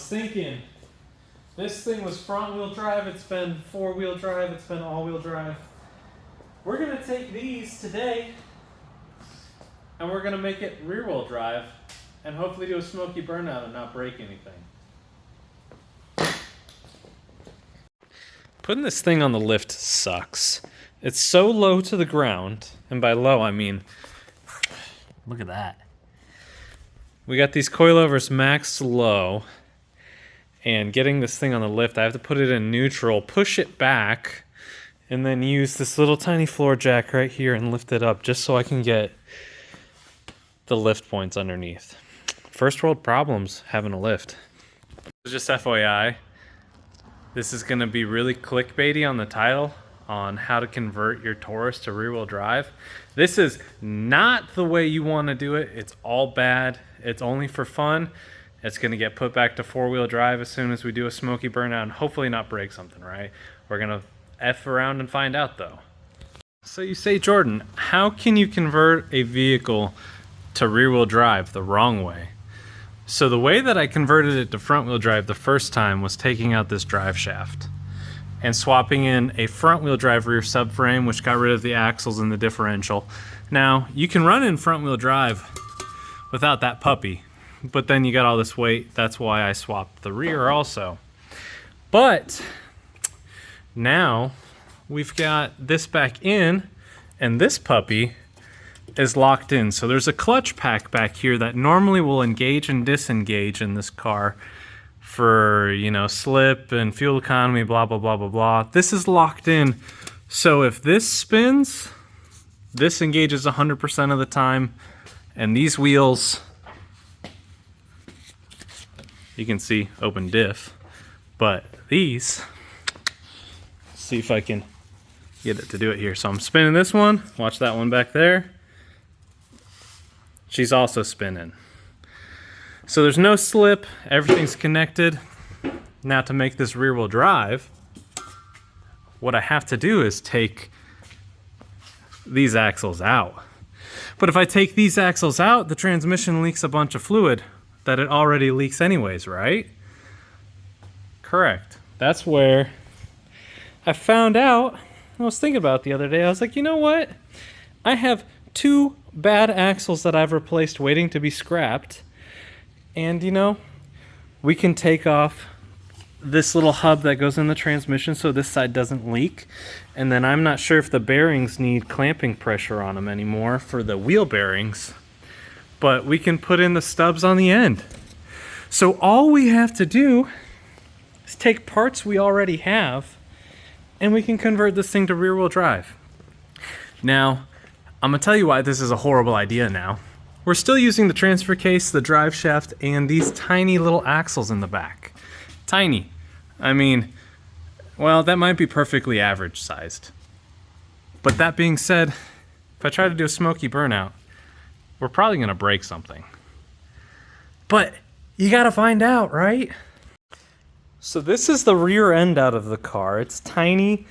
thinking, this thing was front wheel drive, it's been 4-wheel drive, it's been all-wheel drive. We're gonna take these today and we're gonna make it rear wheel drive and hopefully do a smoky burnout and not break anything. Putting this thing on the lift sucks. It's so low to the ground, and by low I mean, look at that. We got these coilovers maxed low, and getting this thing on the lift, I have to put it in neutral, push it back, and then use this little tiny floor jack right here and lift it up just so I can get the lift points underneath. First world problems having a lift. Just FYI, this is going to be really clickbaity on the title on how to convert your Taurus to rear wheel drive. This is not the way you want to do it. It's all bad. It's only for fun. It's going to get put back to 4-wheel drive as soon as we do a smoky burnout and hopefully not break something, right? We're going to F around and find out though. So you say, Jordan, how can you convert a vehicle to rear wheel drive the wrong way? So the way that I converted it to front wheel drive the first time was taking out this drive shaft and swapping in a front wheel drive rear subframe, which got rid of the axles and the differential. Now you can run in front wheel drive without that puppy, but then you got all this weight. That's why I swapped the rear also. But now we've got this back in and this puppy is locked in. So there's a clutch pack back here that normally will engage and disengage in this car for, you know, slip and fuel economy, blah, blah, blah, blah, blah. This is locked in. So if this spins, this engages 100% of the time. And these wheels, you can see open diff, but these, see if I can get it to do it here. So I'm spinning this one, watch that one back there. She's also spinning. So there's no slip, everything's connected. Now to make this rear wheel drive, what I have to do is take these axles out. But if I take these axles out, the transmission leaks a bunch of fluid that it already leaks anyways, right? Correct. That's where I found out, I was thinking about it the other day, I was like, you know what? I have 2 bad axles that I've replaced waiting to be scrapped. And you know, we can take off this little hub that goes in the transmission so this side doesn't leak. And then I'm not sure if the bearings need clamping pressure on them anymore for the wheel bearings, but we can put in the stubs on the end. So all we have to do is take parts we already have and we can convert this thing to rear wheel drive. Now, I'm gonna tell you why this is a horrible idea now. We're still using the transfer case, the drive shaft, and these tiny little axles in the back. Tiny. I mean, well, that might be perfectly average sized. But that being said, if I try to do a smoky burnout, we're probably gonna break something. But you gotta find out, right? So this is the rear end out of the car. It's tiny.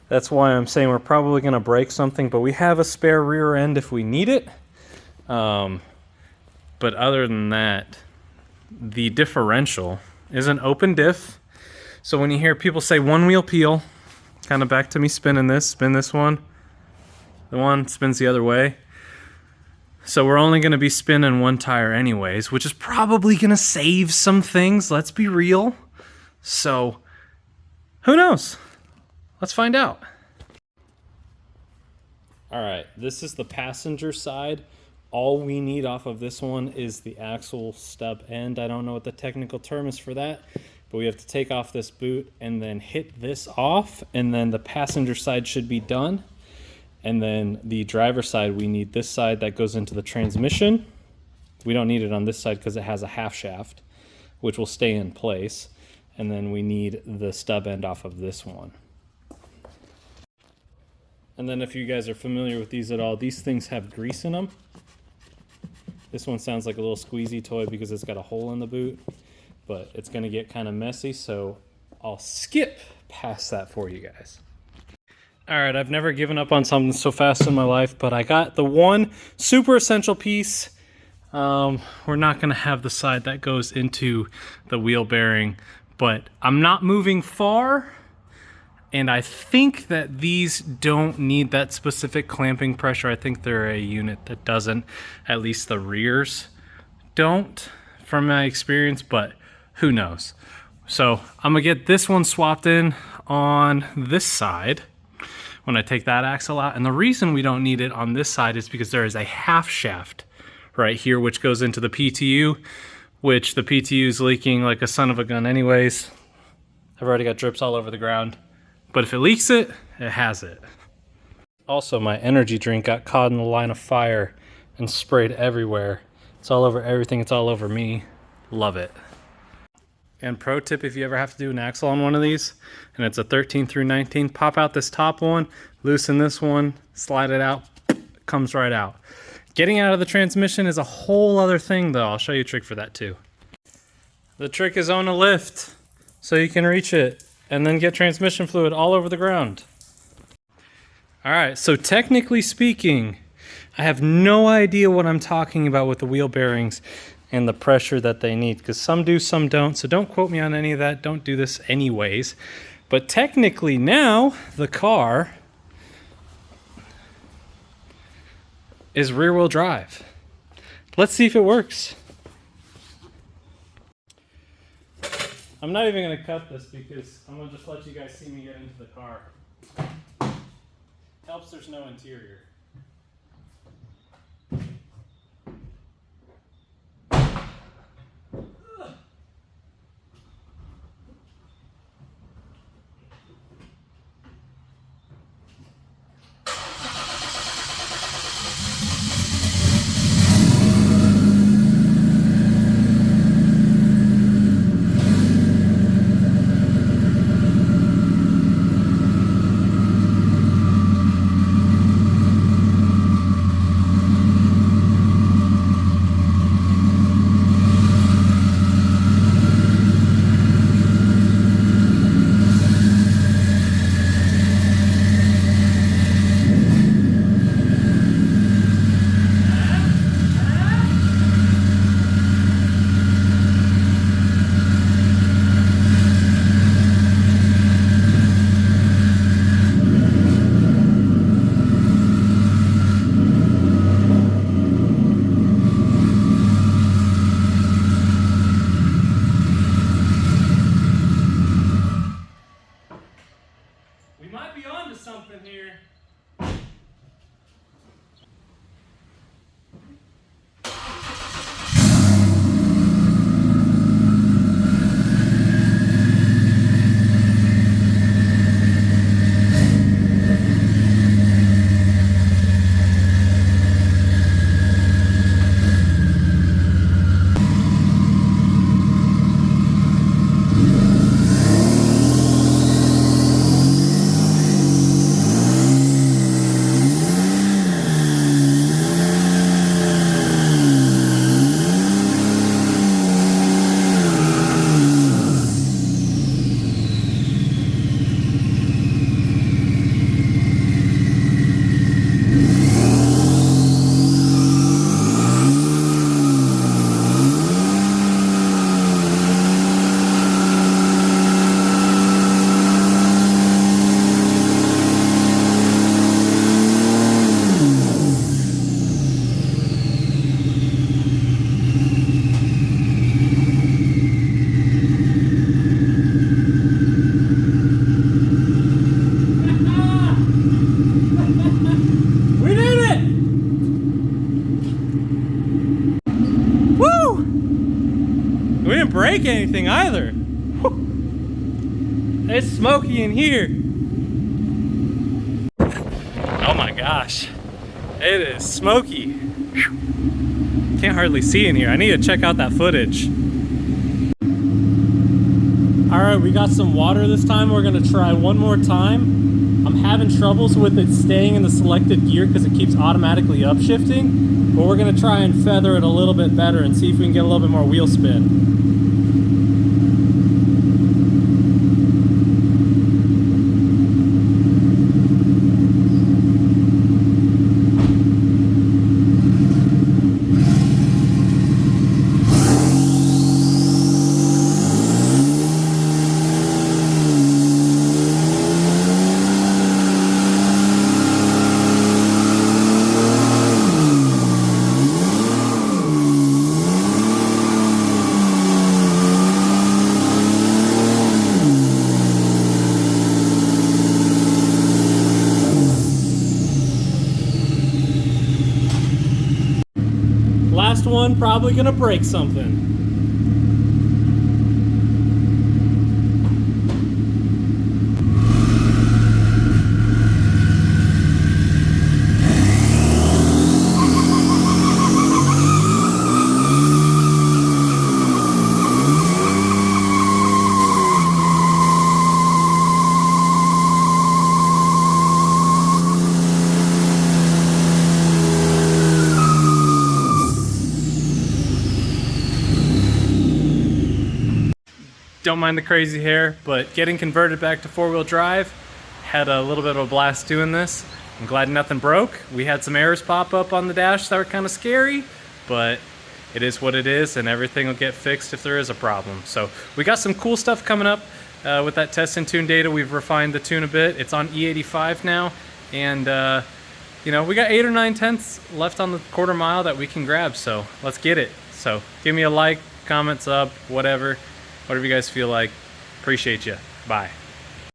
That's why I'm saying we're probably gonna break something, but we have a spare rear end if we need it. But other than that, the differential is an open diff. So when you hear people say one wheel peel, kind of back to me spinning this, spin this one. The one spins the other way. So we're only gonna be spinning one tire anyways, which is probably gonna save some things, let's be real. So, who knows? Let's find out. All right, this is the passenger side. All we need off of this one is the axle stub end. I don't know what the technical term is for that, but we have to take off this boot and then hit this off, and then the passenger side should be done. And then the driver side, we need this side that goes into the transmission. We don't need it on this side because it has a half shaft, which will stay in place. And then we need the stub end off of this one. And then if you guys are familiar with these at all, these things have grease in them. This one sounds like a little squeezy toy because it's got a hole in the boot, but it's gonna get kind of messy, so I'll skip past that for you guys. All right, I've never given up on something so fast in my life, but I got the one super essential piece We're not gonna have the side that goes into the wheel bearing, but I'm not moving far. And I think that these don't need that specific clamping pressure. I think they're a unit that doesn't, at least the rears don't from my experience, but who knows. So I'm gonna get this one swapped in on this side when I take that axle out. And the reason we don't need it on this side is because there is a half shaft right here, which goes into the PTU, which the PTU is leaking like a son of a gun anyways. I've already got drips all over the ground. But if it leaks it, it has it. Also, my energy drink got caught in the line of fire and sprayed everywhere. It's all over everything, it's all over me. Love it. And pro tip, if you ever have to do an axle on one of these, and it's a 13 through 19, pop out this top one, loosen this one, slide it out, it comes right out. Getting out of the transmission is a whole other thing though. I'll show you a trick for that too. The trick is on a lift, so you can reach it and then get transmission fluid all over the ground. All right, so technically speaking, I have no idea what I'm talking about with the wheel bearings and the pressure that they need, because some do, some don't, so don't quote me on any of that. Don't do this anyways. But technically now, the car is rear-wheel drive. Let's see if it works. I'm not even gonna cut this because I'm gonna just let you guys see me get into the car. Helps there's no interior. Break anything either. Whew. It's smoky in here. Oh my gosh, it is smoky. Whew. Can't hardly see in here. I need to check out that footage. All right, we got some water this time. We're gonna try one more time. I'm having troubles with it staying in the selected gear because it keeps automatically upshifting, but we're gonna try and feather it a little bit better and see if we can get a little bit more wheel spin. fun, probably gonna break something. Don't mind the crazy hair, but getting converted back to four-wheel drive, had a little bit of a blast doing this. I'm glad nothing broke. We had some errors pop up on the dash that were kind of scary, but it is what it is, and everything will get fixed if there is a problem. So we got some cool stuff coming up with that test and tune data. We've refined the tune a bit. It's on E85 now, and you know, we got 8 or 9/10 left on the quarter mile that we can grab, so let's get it. So give me a like, comment, sub, whatever you guys feel like. Appreciate you. Bye.